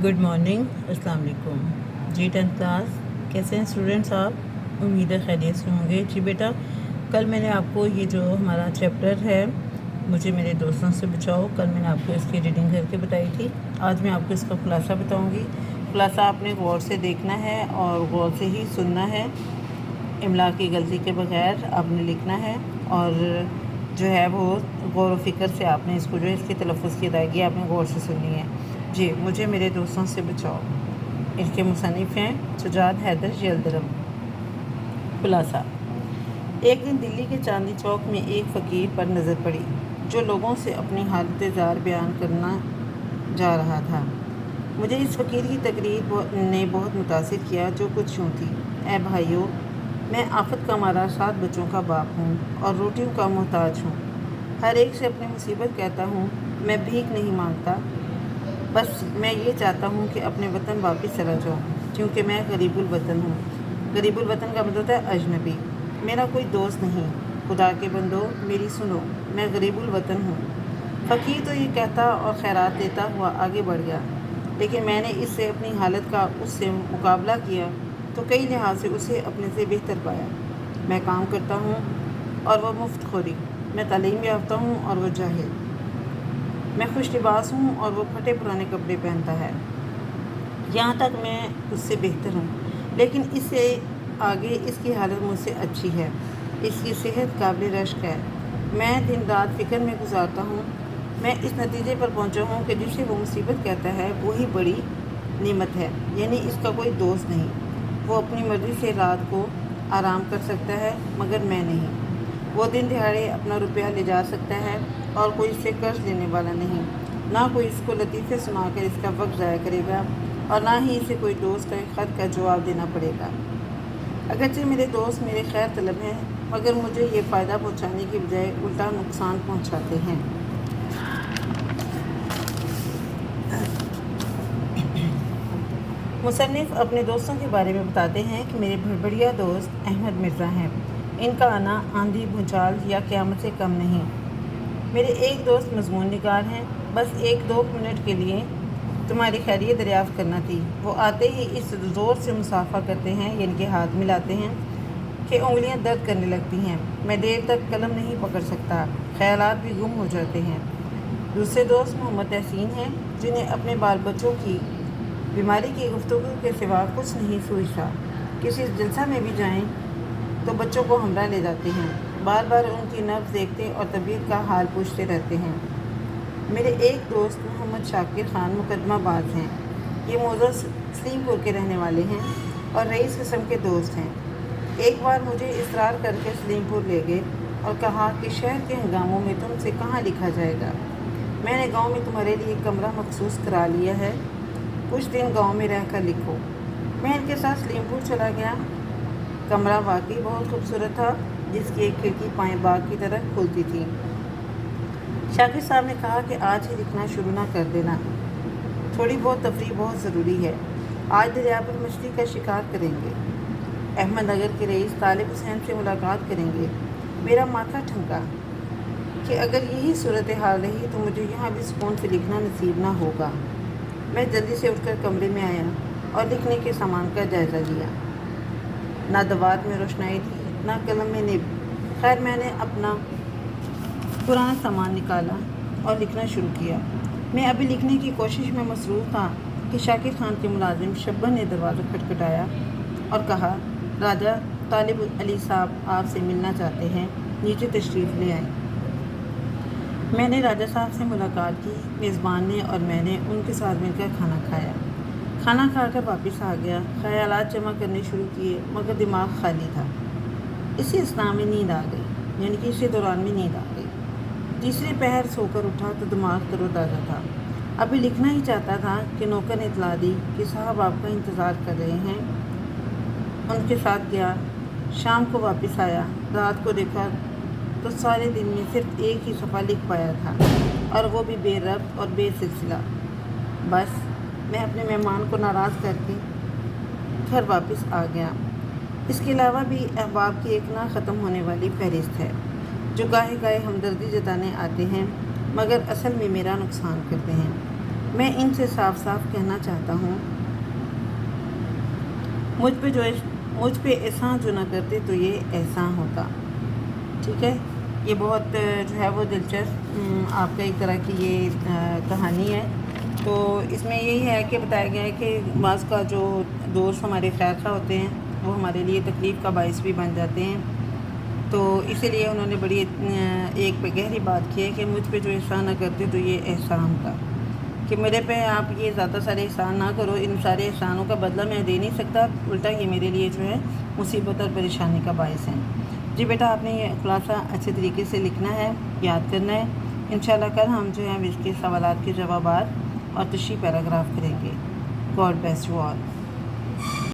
Good morning, अस्सलाम वालेकुम जी। 10th class कैसे हैं स्टूडेंट्स आप? उम्मीद है खैरियत से होंगे। जी बेटा, कल मैंने आपको ये जो हमारा चैप्टर है मुझे मेरे दोस्तों से बचाओ, कल मैंने आपको इसकी रीडिंग करके बताई थी। आज मैं आपको इसका खुलासा बताऊंगी। खुलासा आपने गौर से देखना है और गौर से ही सुनना है। इमला की गलती के बगैर आपने लिखना है और जो है वो गौर व फिक्र से आपने इसको जो है इसकी तलफ़ुज़ की अदायगी आपने गौर से सुननी है। जी, मुझे मेरे दोस्तों से बचाओ। इनके मुसन्निफ़ हैं सुजात हैदर यल्दरम। खुलासा। एक दिन दिल्ली के चांदनी चौक में एक फ़कीर पर नज़र पड़ी जो लोगों से अपनी हालत ज़ार बयान करना जा रहा था। मुझे इस फ़कीर की तकरीर ने बहुत मुतासिर किया, जो कुछ यूँ थी: ऐ भाइयों, मैं आफत का मारा 7 बच्चों का बाप हूँ और रोटियों का मोहताज हूँ। हर एक से अपनी मुसीबत कहता हूँ। मैं भीख नहीं मांगता, बस मैं ये चाहता हूँ कि अपने वतन वापस चला जाऊँ, क्योंकि मैं गरीबुल वतन हूँ। गरीबुल वतन का मतलब होता है अजनबी। मेरा कोई दोस्त नहीं। खुदा के बंदो, मेरी सुनो, मैं गरीबुल वतन हूँ। फ़कीर तो ये कहता और खैरात देता हुआ आगे बढ़ गया, लेकिन मैंने इससे अपनी हालत का उससे मुकाबला किया तो कई लिहाज से उसे अपने से बेहतर पाया। मैं काम करता हूँ और वह मुफ्तखोरी। मैं तालीम याफ्ता हूँ और वह जाहिल। मैं खुश लिबास हूँ और वो फटे पुराने कपड़े पहनता है। यहाँ तक मैं उससे बेहतर हूँ, लेकिन इससे आगे इसकी हालत मुझसे अच्छी है। इसकी सेहत काबिल रश्क है। मैं दिन रात फ़िक्र में गुजारता हूँ। मैं इस नतीजे पर पहुँचा हूँ कि जिसे वो मुसीबत कहता है वही बड़ी नेमत है, यानी इसका कोई दोस्त नहीं। वो अपनी मर्ज़ी से रात को आराम कर सकता है, मगर मैं नहीं। वो दिन दिहाड़े अपना रुपया ले जा सकता है और कोई इससे कर्ज लेने वाला नहीं। ना कोई इसको लतीफ़े सुनाकर इसका वक्त ज़ाया करेगा और ना ही इसे कोई दोस्त का ख़त का जवाब देना पड़ेगा। अगरचे मेरे दोस्त मेरे खैर तलब हैं, मगर मुझे ये फ़ायदा पहुँचाने की बजाय उल्टा नुकसान पहुँचाते हैं। मुसन्निफ़ अपने दोस्तों के बारे में बताते हैं कि मेरे बढ़िया दोस्त अहमद मिर्ज़ा हैं। इनका आना आंधी, भूचाल या क़यामत से कम नहीं। मेरे एक दोस्त मज़मून निगार हैं। बस 1-2 मिनट के लिए तुम्हारी खैरियत दरियाफ़्त करना थी। वो आते ही इस ज़ोर से मुसाफ़ा करते हैं, यानी कि हाथ मिलाते हैं, कि उंगलियां दर्द करने लगती हैं। मैं देर तक कलम नहीं पकड़ सकता, ख़यालात भी गुम हो जाते हैं। दूसरे दोस्त मोहम्मद तहसीन हैं, जिन्हें अपने बाल बच्चों की बीमारी की गुफ्तगू के सिवा कुछ नहीं सूझता। किसी जलसा में भी जाएं तो बच्चों को हमरा ले जाते हैं। बार बार उनकी नब्ज़ देखते और तबीयत का हाल पूछते रहते हैं। मेरे एक दोस्त मोहम्मद शाकिर ख़ान मुकदमाबाज हैं। ये मौज़ा सलीमपुर के रहने वाले हैं और रईस किस्म के दोस्त हैं। एक बार मुझे इसरार करके सलीमपुर ले गए और कहा कि शहर के हंगामों में तुमसे कहाँ लिखा जाएगा। मैंने गांव में तुम्हारे लिए कमरा मखसूस करा लिया है, कुछ दिन गांव में रहकर लिखो। मैं इनके साथ सलीमपुर चला गया। कमरा वाकई बहुत खूबसूरत था, जिसकी एक खिड़की पाए बाग की तरह खुलती थी। शाकिर साहब ने कहा कि आज ही लिखना शुरू ना कर देना, थोड़ी बहुत तफरीह बहुत ज़रूरी है। आज दरिया पर मछली का शिकार करेंगे। अहमदनगर के रईस तालिब हुसैन से मुलाकात करेंगे। मेरा माथा ठनका कि अगर यही सूरत हाल रही तो मुझे यहाँ भी सुकून से लिखना नसीब ना होगा। मैं जल्दी से उठकर कमरे में आया और लिखने के सामान का जायज़ा लिया। ना दवात में रोशनाई थी, ना कलम में निब। खैर, मैंने अपना पुराना सामान निकाला और लिखना शुरू किया। मैं अभी लिखने की कोशिश में मसरूफ़ था कि शाकिर खान के मुलाजिम शब्बन ने दरवाज़ा खटखटाया और कहा, राजा तालिब अली साहब आपसे मिलना चाहते हैं, नीचे तशरीफ़ ले आए। मैंने राजा साहब से मुलाकात की। मेज़बान ने और मैंने उनके साथ मिलकर खाना खाया। खाना खाकर वापस आ गया। ख़यालात जमा करने शुरू किए, मगर दिमाग खाली था। इसी असना में नींद आ गई, यानी कि इसी दौरान में नींद आ गई। तीसरे पहर सोकर उठा तो दिमाग तरोताज़ा था। अभी लिखना ही चाहता था कि नौकर ने इतला दी कि साहब आपका इंतज़ार कर रहे हैं। उनके साथ गया। शाम को वापस आया। रात को देखा तो सारे दिन में सिर्फ एक ही सफ़ा लिख पाया था, और वो भी बेरब्त और बेसिलसिला। बस मैं अपने मेहमान को नाराज़ करके घर वापस आ गया। इसके अलावा भी अहबाब की एक ना ख़त्म होने वाली फहरिस्त है, जो गाहे गाहे हमदर्दी जताने आते हैं, मगर असल में मेरा नुकसान करते हैं। میں ان سے صاف صاف کہنا چاہتا ہوں، مجھ پہ احسان جو نہ کرتے تو یہ احسان ہوتا۔ ٹھیک ہے، یہ بہت جو ہے وہ دلچسپ آپ کا ایک طرح کی یہ کہانی ہے۔ تو اس میں یہی ہے کہ بتایا گیا ہے کہ بعض کا جو دوست ہمارے خیر خواہ ہوتے ہیں وہ ہمارے لیے تکلیف کا باعث بھی بن جاتے ہیں۔ تو اسی لیے انہوں نے بڑی ایک گہری بات کی ہے کہ مجھ پہ جو احسان نہ کرتے تو یہ احسان ہوتا، کہ میرے پہ آپ یہ زیادہ سارے احسان نہ کرو، ان سارے احسانوں کا بدلہ میں دے نہیں سکتا، الٹا یہ میرے لیے جو ہے مصیبت اور پریشانی کا باعث ہے۔ جی بیٹا، آپ نے یہ خلاصہ اچھے طریقے سے لکھنا ہے، یاد کرنا ہے۔ انشاءاللہ کل ہم جو ہے اس کے سوالات کے جوابات اور تشریح پیراگراف کریں گے۔ God bless you all.